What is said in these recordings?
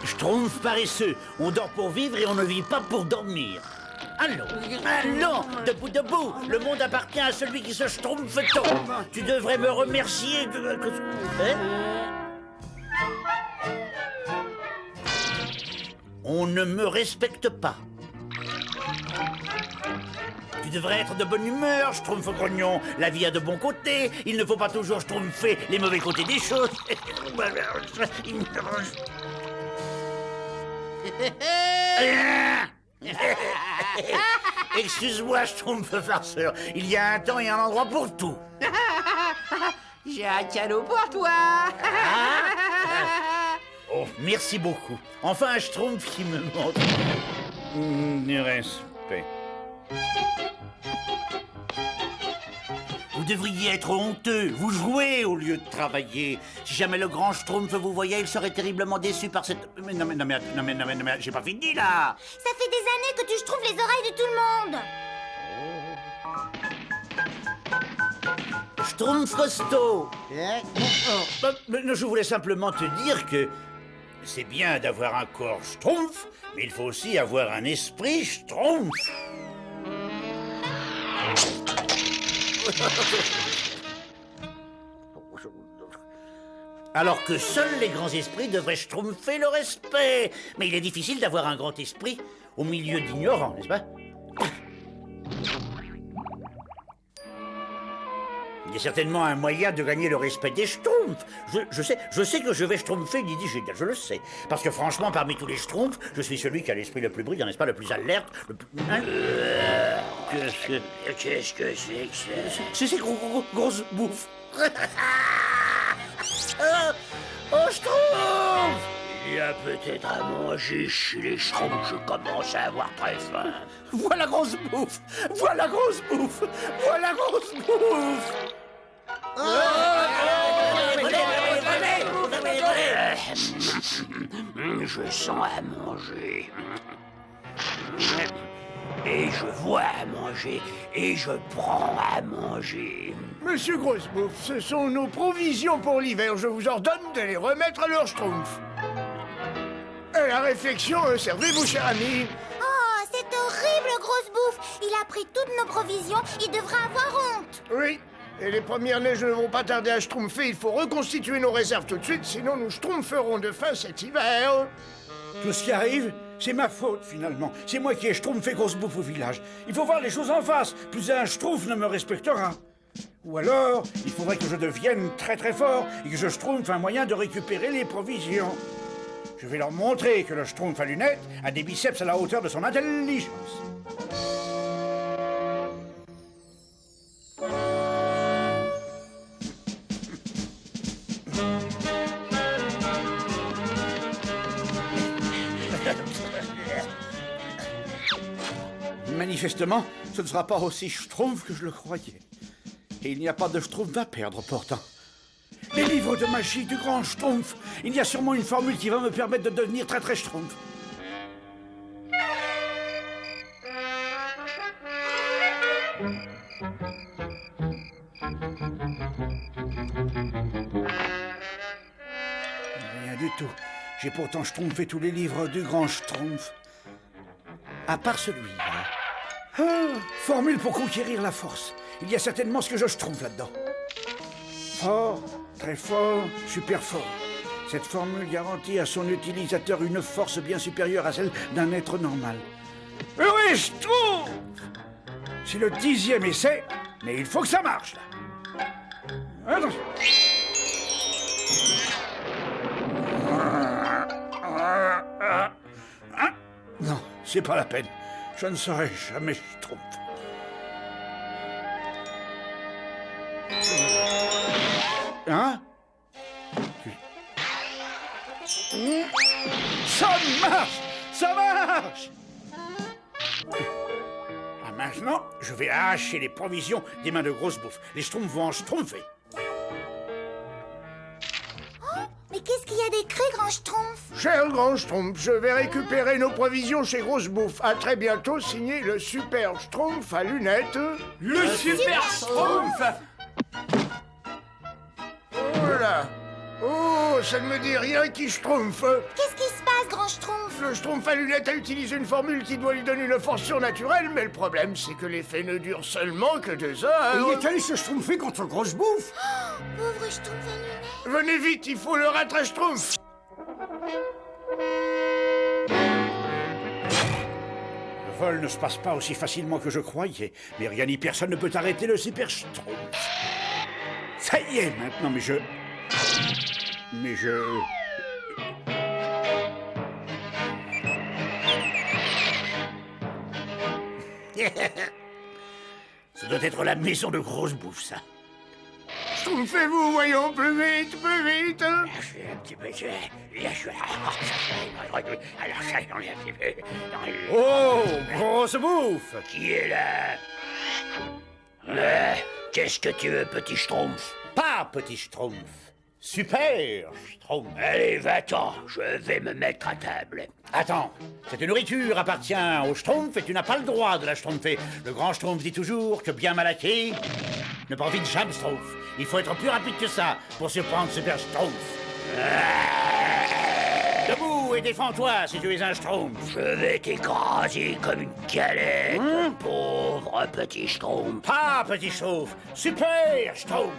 Schtroumpf paresseux, on dort pour vivre et on ne vit pas pour dormir. Allons, allons, debout, debout, le monde appartient à celui qui se schtroumpfe tôt. Tu devrais me remercier de... Hein? On ne me respecte pas. Tu devrais être de bonne humeur, schtroumpf grognon. La vie a de bons côtés, il ne faut pas toujours schtroumpfer les mauvais côtés des choses. Excuse-moi, schtroumpf farceur. Il y a un temps et un endroit pour tout. J'ai un cadeau pour toi. Oh, merci beaucoup. Enfin, un schtroumpf qui me montre du respect. Vous devriez être honteux. Vous jouez au lieu de travailler. Si jamais le grand schtroumpf vous voyait, il serait terriblement déçu par cette... Non, mais, j'ai pas fini, là. Ça fait des années que tu schtroumpfes les oreilles de tout le monde. Schtroumpf costaud. Je voulais simplement te dire que c'est bien d'avoir un corps schtroumpf, mais il faut aussi avoir un esprit schtroumpf. Alors que seuls les grands esprits devraient schtroumpfer le respect. Mais il est difficile d'avoir un grand esprit au milieu d'ignorants, n'est-ce pas? Il y a certainement un moyen de gagner le respect des schtroumpfs. Je sais que je vais schtroumpfer une idée géniale, je le sais. Parce que franchement, parmi tous les schtroumpfs, je suis celui qui a l'esprit le plus brillant, n'est-ce pas, le plus alerte, le plus... Hein? Qu'est-ce que c'est que ça? C'est ces grosses bouffes. Oh, schtroumpf! Il y a peut-être à manger chez les schtroumpfs, je commence à avoir très faim. Voilà grosse bouffe! Voilà grosse bouffe! Voilà grosse bouffe! Je sens à manger. Et je vois à manger. Et je prends à manger. Monsieur Grossebouffe, ce sont nos provisions pour l'hiver. Je vous ordonne de les remettre à leur schtroumpf. Et la réflexion, servez-vous, cher ami. Oh, c'est horrible, grosse bouffe. Il a pris toutes nos provisions. Il devra avoir honte. Oui, et les premières neiges ne vont pas tarder à schtroumpfer. Il faut reconstituer nos réserves tout de suite, sinon nous schtroumpferons de faim cet hiver. Tout ce qui arrive, c'est ma faute, finalement. C'est moi qui ai schtroumpfé grosse bouffe au village. Il faut voir les choses en face. Plus un schtroumpf ne me respectera. Ou alors, il faudrait que je devienne très très fort et que je schtroumpfe un moyen de récupérer les provisions. Je vais leur montrer que le schtroumpf à lunettes a des biceps à la hauteur de son intelligence. Manifestement, ce ne sera pas aussi schtroumpf que je le croyais. Et il n'y a pas de schtroumpf à perdre, pourtant. Les livres de magie du grand schtroumpf. Il y a sûrement une formule qui va me permettre de devenir très très schtroumpf. Rien du tout. J'ai pourtant schtroumpfé tous les livres du grand schtroumpf. À part celui-là. Ah, formule pour conquérir la force. Il y a certainement ce que je schtroumpfe là-dedans. Fort, très fort, super fort. Cette formule garantit à son utilisateur une force bien supérieure à celle d'un être normal. Oui, schtroumpf! C'est le 10e essai, mais il faut que ça marche, là. Attention. Non, c'est pas la peine. Je ne serai jamais schtroumpf. Hein? Ça marche! Ça marche! Ah, maintenant, je vais arracher les provisions des mains de grosse bouffe. Les schtroumpfs vont en schtroumpfer. Mais qu'est-ce qu'il y a d'écrit, grand schtroumpf? Cher grand schtroumpf, je vais récupérer nos provisions chez Grosse Bouffe. À très bientôt, signé le super schtroumpf à lunettes. Le super schtroumpf. Oh là! Oh, ça ne me dit rien qui schtroumpf. Qu'est-ce qui se passe, grand grand Schtroumpf. Le Schtroumpf à lunettes a utilisé une formule qui doit lui donner une force surnaturelle, mais le problème, c'est que l'effet ne dure seulement que 2 heures. Il est allé se schtroumpfer contre Grosse Bouffe. Pauvre Schtroumpf à lunettes. Venez vite, il faut le rattraper Schtroumpf. Le vol ne se passe pas aussi facilement que je croyais, mais rien ni personne ne peut arrêter le Super Schtroumpf. Ça y est, maintenant, mais je... Ça doit être la maison de Grosse Bouffe, ça. Schtroumpfez-vous, voyons, plus vite, plus vite. Je suis un petit peu... Oh, Grosse Bouffe! Qui est là? Qu'est-ce que tu veux, petit Schtroumpf? Pas Petit Schtroumpf, Super Schtroumpf. Allez, va-t'en, je vais me mettre à table. Attends, cette nourriture appartient au Schtroumpf et tu n'as pas le droit de la schtroumpfer. Le grand Schtroumpf dit toujours que bien mal acquis ne profite jamais Schtroumpf. Il faut être plus rapide que ça pour surprendre Super Schtroumpf. Debout et défends-toi si tu es un Schtroumpf. Je vais t'écraser comme une galette, pauvre petit Schtroumpf. Pas Petit Schtroumpf, Super Schtroumpf.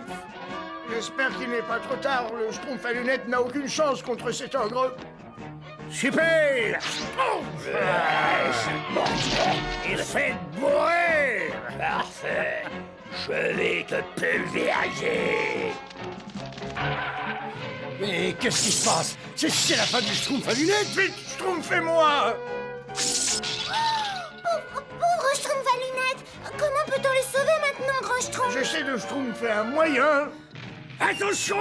J'espère qu'il n'est pas trop tard. Le Schtroumpf à lunettes n'a aucune chance contre cet ogre. Super Schtroumpf. Il fait bourrer. Parfait, je vais te pulvériser. Mais qu'est-ce qui se passe? C'est la fin du Schtroumpf à lunettes. Vite, Schtroumpfez-moi. Pauvre Schtroumpf à lunettes. Comment peut-on le sauver maintenant, grand Schtroumpf? J'essaie de Schtroumpfer un moyen. Attention!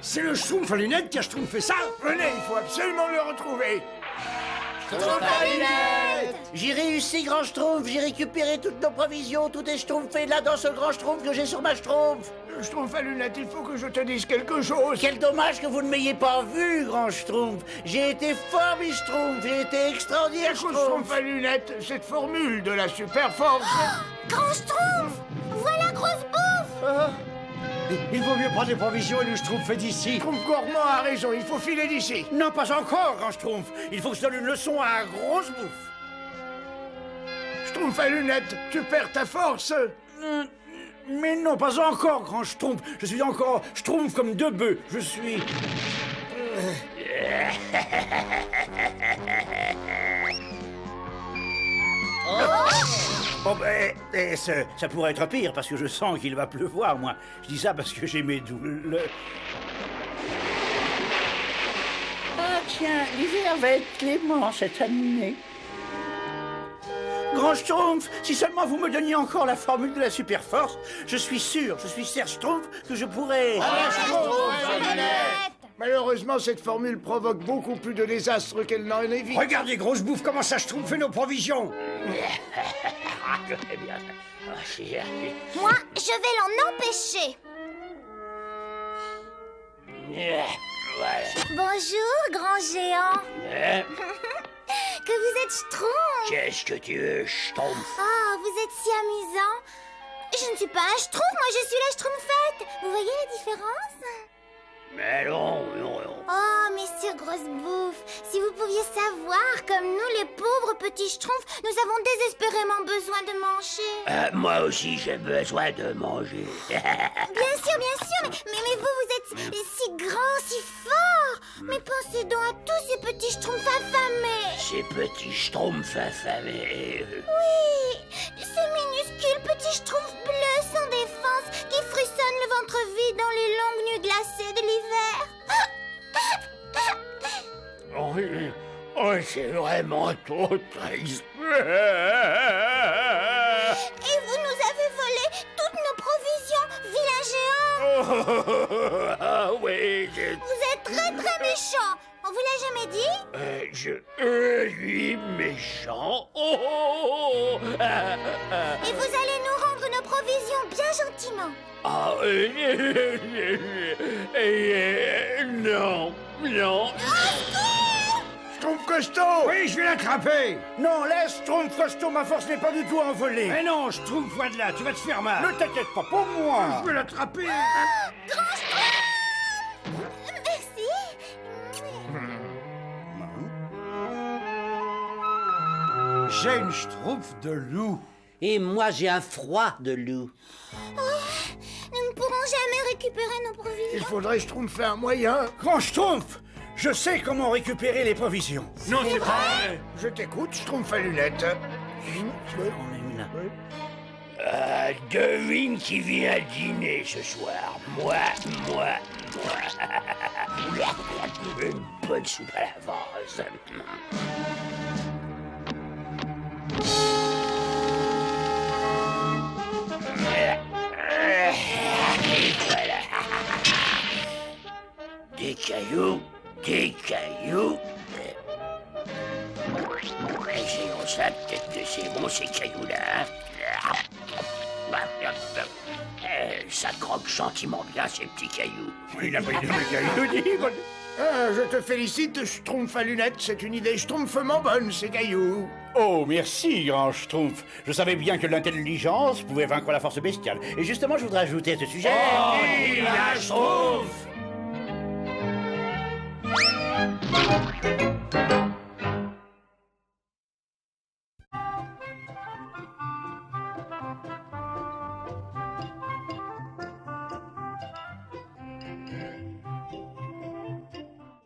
C'est le Schtroumpf à lunettes qui a schtroumpfé ça? Venez, il faut absolument le retrouver. J'ai réussi, grand Schtroumpf. J'ai récupéré toutes nos provisions. Tout est schtroumpfé là dans ce grand Schtroumpf que j'ai sur ma Schtroumpf. Le Schtroumpf à lunettes, il faut que je te dise quelque chose. Quel dommage que vous ne m'ayez pas vu, grand Schtroumpf. J'ai été fort, mes Schtroumpf. J'ai été extraordinaire, Écoute, Schtroumpf. Schtroumpf à lunettes, cette formule de la super force. Grand Schtroumpf. Voilà Grosse Bouffe. Il vaut mieux prendre les provisions et le Schtroumpf d'ici. Schtroumpf gourmand a raison, il faut filer d'ici. Non, pas encore, grand Schtroumpf. Il faut que je donne une leçon à Grosse Bouffe. Schtroumpf à lunettes, tu perds ta force. Mais non, pas encore, grand Schtroumpf. Je suis encore Schtroumpf comme 2 bœufs. Je suis... Bon, ben, ça pourrait être pire, parce que je sens qu'il va pleuvoir, moi. Je dis ça parce que j'ai mes douleurs. Ah tiens, l'hiver va être clément cette année. Grand Schtroumpf, si seulement vous me donniez encore la formule de la super force, je suis Serge Schtroumpf, que je pourrais... Malheureusement, cette formule provoque beaucoup plus de désastres qu'elle n'en évite. Regardez, Grosse Bouffe, comment ça schtroumpfait nos provisions. Je fais bien ça. Moi, je vais l'en empêcher. Voilà. Bonjour, grand géant. Que vous êtes Schtroumpf. Qu'est-ce que tu veux, Schtroumpf? Oh, vous êtes si amusant. Je ne suis pas un Schtroumpf, moi je suis la Schtroumpfette. Vous voyez la différence? Mais non. Oh, messieurs Grosse Bouffe, si vous pouviez savoir, comme nous, les pauvres petits Schtroumpfs, nous avons désespérément besoin de manger. Moi aussi, j'ai besoin de manger. Bien sûr, mais vous êtes si grands, si forts. Mais pensez donc à tous ces petits Schtroumpfs affamés. Ces petits Schtroumpfs affamés. Oui, ces minuscules petits Schtroumpfs bleus sans défense qui frissonnent le ventre vide dans les longues nuits glacées de l'hiver. Oh, c'est vraiment trop triste. Et vous nous avez volé toutes nos provisions, vilain géant. Ah oui, Vous êtes très méchant. On vous l'a jamais dit? je suis méchant. Et vous allez nous rendre nos provisions bien gentiment. Ah, non. Schtroumpf costaud. Oui, je vais l'attraper. Non, laisse, Schtroumpf costaud, ma force n'est pas du tout envolée. Mais non, Schtroumpf, va de là, tu vas te faire mal. Ne t'inquiète pas, pour moi. Je vais l'attraper. Grand Schtroumpf. j'ai une schtroumpf de loup. Et moi, j'ai un froid de loup. Nous ne pourrons jamais récupérer nos Il provisions. faudrait schtroumpfer un moyen. Grand Schtroumpf, je sais comment récupérer les provisions. Non, c'est pas vrai. Je t'écoute, schtroumpf à lunettes. On est là. Devine qui vient dîner ce soir. Moi. Une bonne soupe à la vase. Et voilà. Des cailloux. Essayons ça, peut-être que c'est bon ces cailloux-là. Ça croque gentiment bien ces petits cailloux. Il a pas eu de cailloux. Je te félicite, schtroumpf à lunettes. C'est une idée schtroumpfement bonne, ces cailloux. Oh, merci, grand Schtroumpf. Je savais bien que l'intelligence pouvait vaincre la force bestiale. Et justement, je voudrais ajouter à ce sujet...